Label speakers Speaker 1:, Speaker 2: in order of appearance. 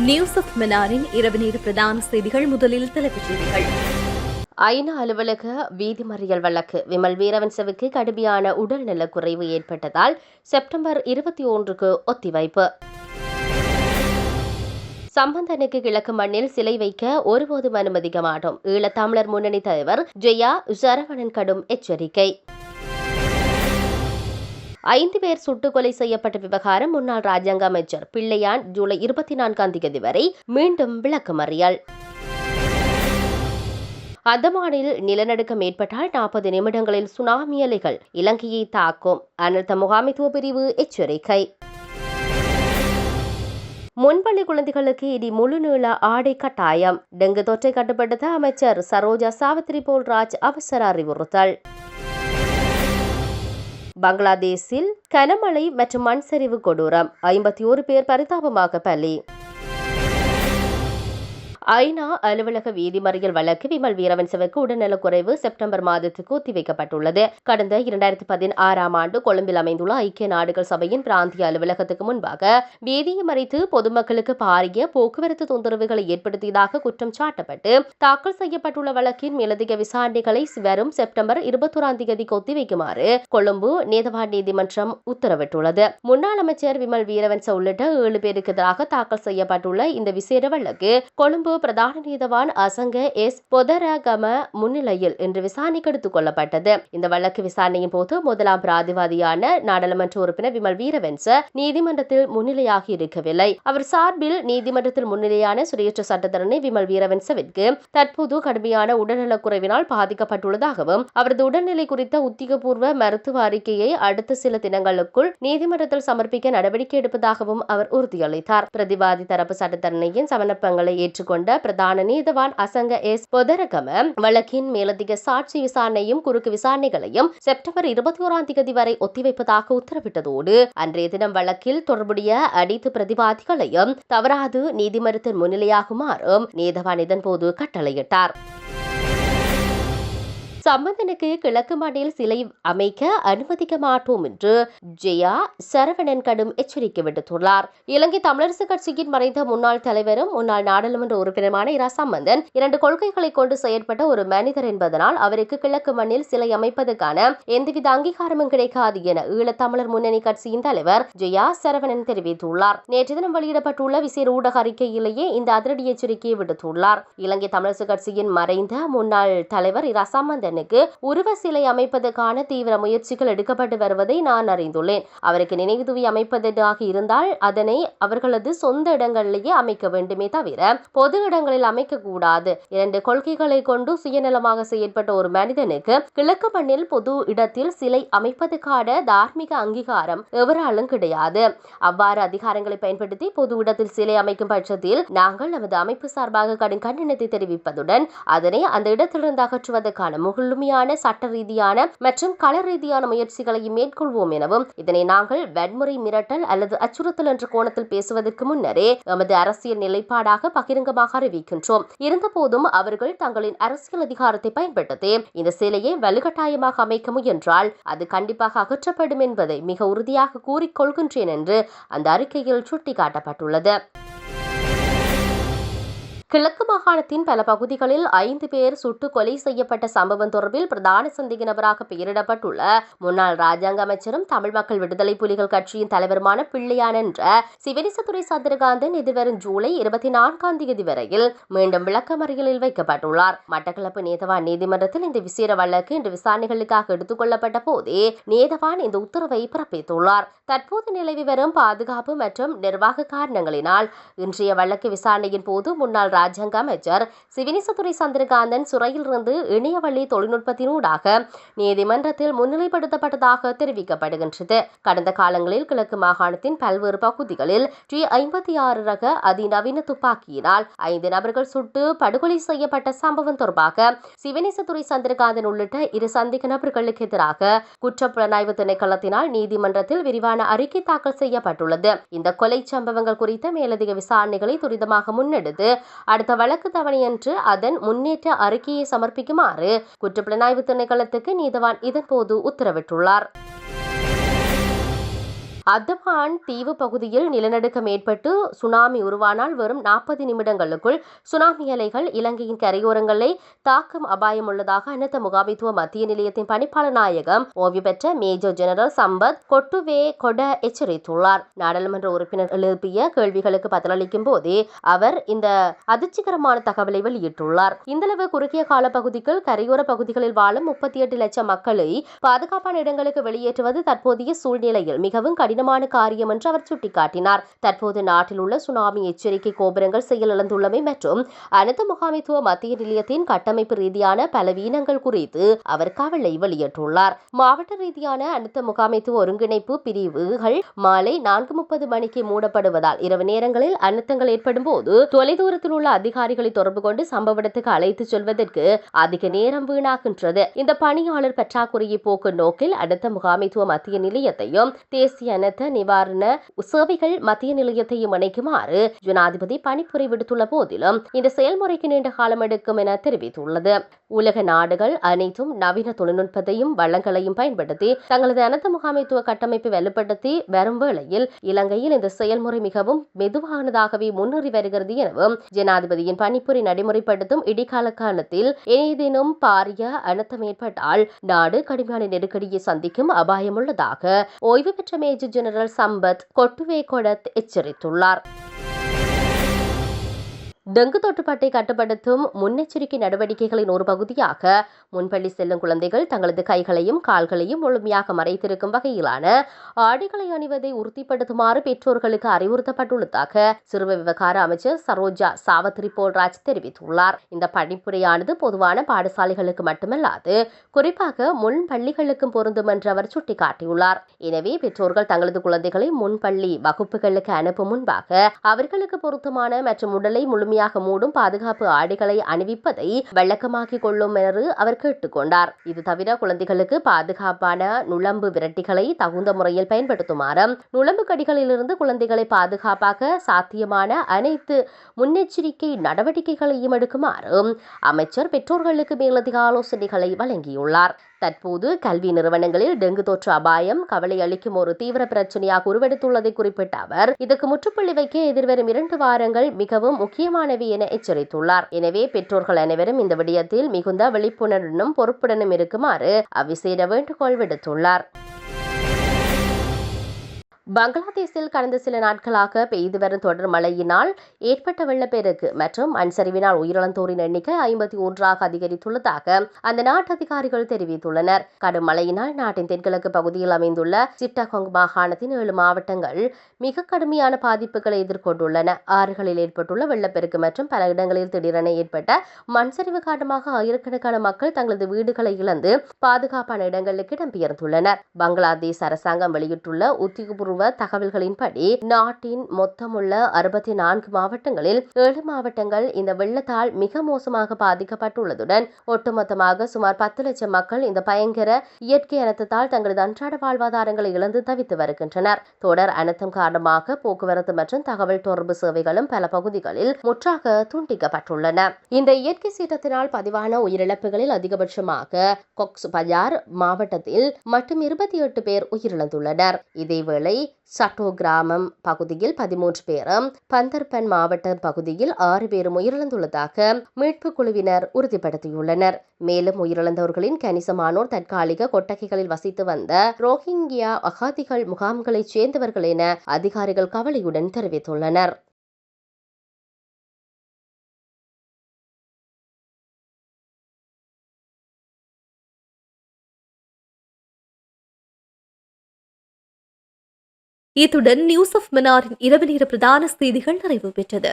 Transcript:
Speaker 1: News of மன்னாரின் இரவு நேர பிரதான செய்திகள். முதலில் தலைப்புச் செய்திகள்.
Speaker 2: ஐநா அலுவலக வீதி மறியல் வழக்கு. விமல் வீரவன்சவுக்கு கடுமையான உடல்நலக் குறைவு ஏற்பட்டதால் செப்டம்பர் 21க்கு ஒத்திவைப்பு. சம்பந்தனுக்கு கிழக்கு மண்ணில் சிலை வைக்க ஒருபோதும் அனுமதிக்க மாட்டோம். ஈழத்தமிழர் முன்னணி தலைவர் ஜெயா சரவணன் கடும் எச்சரிக்கை. 5 பேர் சுட்டுக் கொலை செய்யப்பட்ட விவகாரம். முன்னாள் ராஜாங்க அமைச்சர் பிள்ளையான் ஜூலை 24 வரை மீண்டும் விளக்கமறியல். அந்தமானில் நிலநடுக்கம் ஏற்பட்டால் 40 நிமிடங்களில் சுனாமி அலைகள் இலங்கையை தாக்கும். அனர்த்த முகாமைத்துவ பிரிவு எச்சரிக்கை. முன்பள்ளி குழந்தைகளுக்கு இனி முழு நீள ஆடை கட்டாயம். டெங்கு தொற்றை கட்டுப்படுத்த அமைச்சர் சரோஜா சாவித்ரி போல்ராஜ் அவசர அறிவுறுத்தல். பங்களாதேஷில் கனமழை மற்றும் மண் சரிவு கொடூரம். 51 பேர் பரிதாபமாக பலி. ஐநா அலுவலக வீதி மறியல் வழக்கு. விமல் வீரவன்சவுக்கு உடல்நலக் குறைவு செப்டம்பர் மாதத்துக்கு ஒத்திவைக்கப்பட்டுள்ளது. கடந்த 2016 ஆண்டு கொழும்பில் அமைந்துள்ள ஐக்கிய நாடுகள் சபையின் பிராந்திய அலுவலகத்துக்கு முன்பாக வீதியை மறித்து பொதுமக்களுக்கு பாரிய போக்குவரத்து தொந்தரவுகளை ஏற்படுத்தியதாக குற்றம் சாட்டப்பட்டு தாக்கல் செய்யப்பட்டுள்ள வழக்கின் மேலதிக விசாரணைகளை வரும் செப்டம்பர் 21 ஒத்திவைக்குமாறு கொழும்பு நீதவான் நீதிமன்றம் உத்தரவிட்டுள்ளது. முன்னாள் அமைச்சர் விமல் வீரவன்ச உள்ளிட்ட 7 பேருக்கு எதிராக தாக்கல் செய்யப்பட்டுள்ள இந்த விசேட வழக்கு கொழும்பு பிரதான நீதவான் அசங்க எஸ் பொதரகம முன்னிலையில் இன்று விசாரணைக்கு எடுத்துக் கொள்ளப்பட்டது. இந்த வழக்கு விசாரணையின் போது முதலாம் பிராதிவாதியான நாடாளுமன்ற உறுப்பினர் விமல் வீரவன்ச நீதிமன்றத்தில் முன்னிலையாகி இருக்கவில்லை. அவர் சார்பில் நீதிமன்றத்தில் முன்னிலையான சுயேட்சை சட்டத்தரணி விமல் வீரவன்சவிற்கு தற்போது கடுமையான உடல்நலக் குறைவினால் பாதிக்கப்பட்டுள்ளதாகவும் அவரது உடல்நிலை குறித்த உத்தியோகபூர்வ மருத்துவ அறிக்கையை அடுத்த சில தினங்களுக்குள் நீதிமன்றத்தில் சமர்ப்பிக்க நடவடிக்கை எடுப்பதாகவும் அவர் உறுதியளித்தார். பிரதிவாதி தரப்பு சட்டத்தரணியின் சமர்ப்பங்களை ஏற்றுக்கொண்ட பிரதான நீதவான் அசங்க எஸ் பொதரகம வழக்கின் மேலதிக சாட்சி விசாரணையும் குறுக்கு விசாரணைகளையும் செப்டம்பர் 21 வரை ஒத்திவைப்பதாக உத்தரவிட்டதோடு அன்றைய தினம் வழக்கில் தொடர்புடைய அனைத்து பிரதிவாதிகளையும் தவறாது நீதிமன்றத்தில் முன்னிலையாகுமாறும் நீதவான் இதன்போது கட்டளையிட்டார். சம்பந்தனுக்கு கிழக்கு மண்ணில் சிலை அமைக்க அனுமதிக்க மாட்டோம் என்று ஜெயா சரவணன் கடும் எச்சரிக்கை விடுத்துள்ளார். இலங்கை தமிழரசு கட்சியின் மறைந்த முன்னாள் தலைவரும் முன்னாள் நாடாளுமன்ற உறுப்பினருமான இரா சம்பந்தன் 2 கொள்கைகளை கொண்டு செயற்பட்ட ஒரு மனிதர் என்பதனால் அவருக்கு கிழக்கு மண்ணில் சிலை அமைப்பதற்கான எந்தவித அங்கீகாரமும் கிடைக்காது என ஈழத்தமிழர் முன்னணி கட்சியின் தலைவர் ஜெயா சரவணன் தெரிவித்துள்ளார். நேற்று தினம் வெளியிடப்பட்டுள்ள விசேட ஊடக அறிக்கையிலேயே இந்த அதிரடி எச்சரிக்கையை விடுத்துள்ளார். இலங்கை தமிழரசு கட்சியின் மறைந்த முன்னாள் தலைவர் இரா சம்பந்தன் உருவ சிலை அமைப்பதற்கான தீவிர முயற்சிகள் எடுக்கப்பட்டு வருவதை நான் அறிந்துள்ளேன். அவருக்கு நினைவு தூவி அமைப்பதாக இருந்தால் அதனை அவர்களது சொந்த இடங்களிலேயே அமைக்க வேண்டுமே தவிர பொது இடங்களில் அமைக்க கூடாது. 2 கொள்கைகளை கொண்டு சுயநலமாக செயற்பட்ட ஒரு மனிதனுக்கு கிழக்கு மண்ணில் பொது இடத்தில் சிலை அமைப்பதற்கான தார்மீக அங்கீகாரம் எவராலும் கிடையாது. அவ்வாறு அதிகாரங்களை பயன்படுத்தி பொது இடத்தில் சிலை அமைக்கும் பட்சத்தில் நாங்கள் நமது அமைப்பு சார்பாக கடும் கண்டனத்தை தெரிவிப்பதுடன் அதனை அந்த இடத்திலிருந்து அகற்றுவதற்கான முழுமையான சட்ட ரீதியான மற்றும் கள ரீதியான முயற்சிகளையும் மேற்கொள்வோம் எனவும் இதனை நாங்கள் வன்முறை மிரட்டல் அல்லது அச்சுறுத்தல் என்ற கோணத்தில் பேசுவதற்கு முன்னரே எமது அரசியல் நிலைப்பாடாக பகிரங்கமாக அறிவிக்கின்றோம். இருந்தபோதும் அவர்கள் தங்களின் அரசியல் அதிகாரத்தை பயன்படுத்தி இந்த சிலையை வலுக்கட்டாயமாக அமைக்க முயன்றால் அது கண்டிப்பாக அகற்றப்படும் என்பதை மிக உறுதியாக கூறிக்கொள்கின்றேன் என்று அந்த அறிக்கையில் சுட்டிக்காட்டப்பட்டுள்ளது. கிழக்கு மாகாணத்தின் பல பகுதிகளில் 5 பேர் சுட்டு கொலை செய்யப்பட்ட சம்பவம் தொடர்பில் பிரதான சந்தேக நபராக பெயரிடப்பட்டுள்ள முன்னாள் ராஜாங்க அமைச்சரும் தமிழ் மக்கள் விடுதலை புலிகள் கட்சியின் தலைவருமான பிள்ளையான் என்ற சிவனேசதுரை சந்திரகாந்தன் எதிர்வரும் ஜூலை 24 வரையில் மீண்டும் விளக்கமறியலில் வைக்கப்பட்டுள்ளார். மட்டக்களப்பு நீதவான் நீதிமன்றத்தில் இந்த விசேட வழக்கு இன்று விசாரணைகளுக்காக எடுத்துக் கொள்ளப்பட்ட போதே நீதவான் இந்த உத்தரவை பிறப்பித்துள்ளார். தற்போது நிலவி வரும் பாதுகாப்பு மற்றும் நிர்வாக காரணங்களினால் இன்றைய வழக்கு விசாரணையின் போது முன்னாள் ராஜாங்க அமைச்சர் சிவனேசதுரை சந்திரகாந்தன் சிறையிலிருந்து இணையவழி தொழில்நுட்பத்தினூடாக நீதிமன்றத்தில் முன்னிலைப்படுத்தப்பட்டதாக தெரிவிக்கப்படுகின்றது. கடந்த காலங்களில் கிழக்கு மாகாணத்தின் பல்வேறு பகுதிகளில் T56 ரக அதிநவீன துப்பாக்கியினால் 5 நபர்கள் சுட்டு படுகொலை செய்யப்பட்ட சம்பவம் தொடர்பாக சிவனேசதுரை சந்திரகாந்தன் உள்ளிட்ட 2 சந்தேக நபர்களுக்கு எதிராக குற்றப்புலனாய்வு திணைக்களத்தினால் நீதிமன்றத்தில் விரிவான அறிக்கை தாக்கல் செய்யப்பட்டுள்ளது. இந்த கொலை சம்பவங்கள் குறித்த மேலதிக விசாரணைகளை துரிதமாக முன்னெடுத்து அடுத்த வழக்கு தவணையன்று அதன் முன்னேற்ற அறிக்கையை சமர்ப்பிக்குமாறு குற்றப்புலனாய்வு திணைக்களத்துக்கு நீதவான் இதன்போது உத்தரவிட்டுள்ளார். அந்தமான் தீவு பகுதியில் நிலநடுக்கம் ஏற்பட்டு சுனாமி உருவானால் வரும் 40 நிமிடங்களுக்குள் சுனாமி அலைகள் இலங்கையின் கரையோரங்களை தாக்கும் அபாயம் உள்ளதாக அனர்த்த முகாமைத்துவ மத்திய நிலையத்தின் பணிப்பாளர் நாயகம் ஓய்வு பெற்ற மேஜர் ஜெனரல் சம்பத் கொட்டுவே கொட எச்சரித்துள்ளார். நாடாளுமன்ற உறுப்பினர் எழுப்பிய கேள்விகளுக்கு பதிலளிக்கும் போதே அவர் இந்த அதிர்ச்சிகரமான தகவலை வெளியிட்டுள்ளார். இந்தளவு குறுகிய கால பகுதிக்குள் கரையோர பகுதிகளில் வாழும் 38 லட்சம் மக்களை பாதுகாப்பான இடங்களுக்கு வெளியேற்றுவது தற்போதைய சூழ்நிலையில் மிகவும் கடினமான காரியம் என்று அவர் சுட்டிக்காட்டினார். தற்போது நாட்டில் உள்ள சுனாமி எச்சரிக்கை கோபுரங்கள் செயலிழந்துள்ளமை மற்றும் அனர்த்த முகாமைத்துவ மத்திய நிலையத்தின் கட்டமைப்பு ரீதியான பலவீனங்கள் குறித்து அவர் கவலை வெளியிட்டுள்ளார். மாவட்ட ரீதியான அனர்த்த முகாமைத்துவ ஒருங்கிணைப்பு பிரிவுகள் மாலை 4:30 மணிக்கு மூடப்படுவதால் இரவு நேரங்களில் அனர்த்தங்கள் ஏற்படும் போது தொலைதூரத்தில் உள்ள அதிகாரிகளை தொடர்பு கொண்டு சம்பவ இடத்துக்கு அழைத்துச் செல்வதற்கு அதிக நேரம் வீணாகின்றது. இந்த பணியாளர் பற்றாக்குறையை போக்கும் நோக்கில் அனர்த்த முகாமைத்துவ மத்திய நிலையத்தையும் தேசிய அனர்த்த நிவாரண சேவைகள் மத்திய நிலையத்தையும் இணைக்குமாறு ஜனாதிபதி பணிப்புரை விடுத்துள்ள போதிலும் இந்த செயல்முறைக்கு நீண்ட காலம் எடுக்கும் என தெரிவித்துள்ளது. உலக நாடுகள் அனைத்தும் நவீன தொழில்நுட்பத்தையும் வளங்களையும் பயன்படுத்தி தங்களது அனர்த்த முகாமைத்துவ கட்டமைப்பை வலுப்படுத்தி வரும் வேளையில் இலங்கையில் இந்த செயல்முறை மிகவும் மெதுவானதாகவே முன்னேறி வருகிறது எனவும் ஜனாதிபதியின் பணிப்புரை நடைமுறைப்படுத்தும் இடைக்கால காலத்தில் ஏதேனும் பாரிய அனர்த்தம் ஏற்பட்டால் நாடு கடுமையான நெருக்கடியை சந்திக்கும் அபாயம் உள்ளதாக ஓய்வு பெற்ற மேஜர் ஜெனரல் சம்பத் கொட்டுவே கொடத் எச்சரித்துள்ளார். டெங்கு தொற்றுப்பாட்டை கட்டுப்படுத்தும் முன்னெச்சரிக்கை நடவடிக்கைகளின் ஒரு பகுதியாக முன்பள்ளி செல்லும் குழந்தைகள் தங்களது கைகளையும் கால்களையும் முழுமையாக மறைத்திருக்கும் வகையிலான ஆடைகளை அணிவதை உறுதிப்படுத்துமாறு பெற்றோர்களுக்கு அறிவுறுத்தப்பட்டுள்ளதாக சிறுவ விவகார அமைச்சர் சரோஜா சாவத்ரி போல்ராஜ் தெரிவித்துள்ளார். இந்த பணிப்புரையானது பொதுவான பாடசாலைகளுக்கு மட்டுமல்லாது குறிப்பாக முன்பள்ளிகளுக்கும் பொருந்தும் என்று அவர் சுட்டிக்காட்டியுள்ளார். எனவே பெற்றோர்கள் தங்களது குழந்தைகளை முன்பள்ளி வகுப்புகளுக்கு அனுப்பும் முன்பாக அவர்களுக்கு பொருத்தமான மற்றும் உடலை முழுமையாக மூடும் பாதுகாப்பு ஆடைகளை அணிவிப்பதை வழக்கமாக்கிக் கொள்ளும் என்று அவர் கேட்டுக்கொண்டார். இது தவிர குழந்தைகளுக்கு பாதுகாப்பான நுளம்பு விரட்டிகளை தகுந்த முறையில் பயன்படுத்துமாறும் நுளம்பு கடிகளிலிருந்து குழந்தைகளை பாதுகாப்பாக சாத்தியமான அனைத்து முன்னெச்சரிக்கை நடவடிக்கைகளையும் எடுக்குமாறும் அமைச்சர் பெற்றோர்களுக்கு மேலதிக ஆலோசனைகளை வழங்கியுள்ளார். தற்போது கல்வி நிறுவனங்களில் டெங்கு தொற்று அபாயம் கவலை அளிக்கும் ஒரு தீவிர பிரச்சனையாக உருவெடுத்துள்ளதை குறிப்பிட்ட அவர் இதற்கு முற்றுப்புள்ளி வைக்க எதிர்வரும் 2 வாரங்கள் மிகவும் முக்கியமானவை என எச்சரித்துள்ளார். எனவே பெற்றோர்கள் அனைவரும் இந்த விடயத்தில் மிகுந்த விழிப்புணர்வுடனும் பொறுப்புடனும் இருக்குமாறு அவிசேட வேண்டுகோள் விடுத்துள்ளார். பங்களாதேஷில் கடந்த சில நாட்களாக பெய்து வரும் தொடர் மழையினால் ஏற்பட்ட வெள்ளப்பெருக்கு மற்றும் மண்சரிவினால் உயிரிழந்தோரின் எண்ணிக்கை 51ஆக அதிகரித்துள்ளதாக அந்த நாட்டு அதிகாரிகள் தெரிவித்துள்ளனர். கடும் மழையினால் நாட்டின் தென்கிழக்கு பகுதியில் அமைந்துள்ள சிட்டகோங் மாகாணத்தின் 7 மாவட்டங்கள் மிக கடுமையான பாதிப்புகளை எதிர்கொண்டுள்ளன. ஆறுகளில் ஏற்பட்டுள்ள வெள்ளப்பெருக்கு மற்றும் பல இடங்களில் திடீரென ஏற்பட்ட மண்சரிவு காரணமாக ஆயிரக்கணக்கான மக்கள் தங்களது வீடுகளை இழந்து பாதுகாப்பான இடங்களுக்கு இடம்பெயர்ந்துள்ளனர். பங்களாதேஷ் அரசாங்கம் வெளியிட்டுள்ள உத்தியோகபூர்வ தகவல்களின்படி நாட்டின் மொத்தமுள்ள 64 மாவட்டங்களில் 7 மாவட்டங்கள் இந்த வெள்ளத்தால் மிக மோசமாக பாதிக்கப்பட்டுள்ளதுடன் ஒட்டுமொத்தமாக சுமார் 10 லட்சம் மக்கள் இந்த பயங்கர இயற்கை அனர்த்தத்தால் தங்களது அன்றாட வாழ்வாதாரங்களை இழந்து தவித்து வருகின்றனர். தொடர் அனர்த்தம் காரணமாக போக்குவரத்து மற்றும் தகவல் தொடர்பு சேவைகளும் பல பகுதிகளில் முற்றாக துண்டிக்கப்பட்டுள்ளன. இந்த இயற்கை சீற்றத்தினால் பதிவான உயிரிழப்புகளில் அதிகபட்சமாக கொக்ஸ் பஜார் மாவட்டத்தில் மட்டும் 28 பேர் உயிரிழந்துள்ளனர். இதேவேளை சட்டோ கிராமம் பகுதியில் 13 பேரும் பந்தர்பன் மாவட்ட பகுதியில் 6 பேரும் உயிரிழந்துள்ளதாக மீட்பு குழுவினர் உறுதிப்படுத்தியுள்ளனர். மேலும் உயிரிழந்தவர்களின் கணிசமானோர் தற்காலிக கொட்டகைகளில் வசித்து வந்த ரோஹிங்கியா அகாதிகள் முகாம்களைச் சேர்ந்தவர்கள் என அதிகாரிகள் கவலையுடன் தெரிவித்துள்ளனர்.
Speaker 1: இத்துடன் நியூஸ் ஆஃப் மன்னாரின் இரவு நேர பிரதான செய்திகள் நிறைவு பெற்றது.